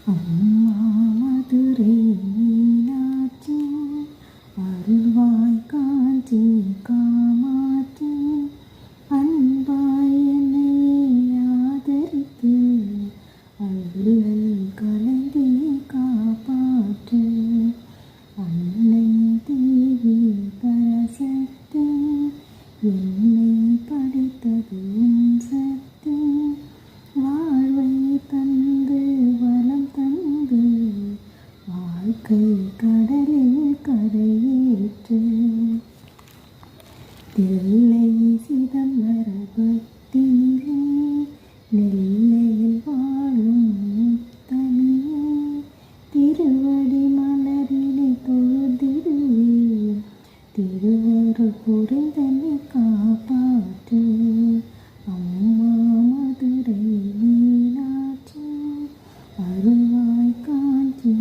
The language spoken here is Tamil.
அம்மா மதுரை மீனாட்சி அருள்வாய் காஞ்சி காமாட்சி அன்பாய் என்னை ஆதரித்து அருள் கலந்தி காப்பாற்று அன்னை தேவி பரசக்தி என்னை படைத்தது உன் சக்தி வாழ்வை தந்து வளம் தந்து வாழ்க்கை கடலில் கரையேற்று தில்லை சிதம்பர பக்தியிலே நெல்லையில் வாழும் முத்தமிழே திருவடி மலரிலே தொழுதிடுவேன் திருவருள் புரிந்தனை காப்பாற்று அம்மா மதுரை மீனாட்சி அருள்வாய் காஞ்சி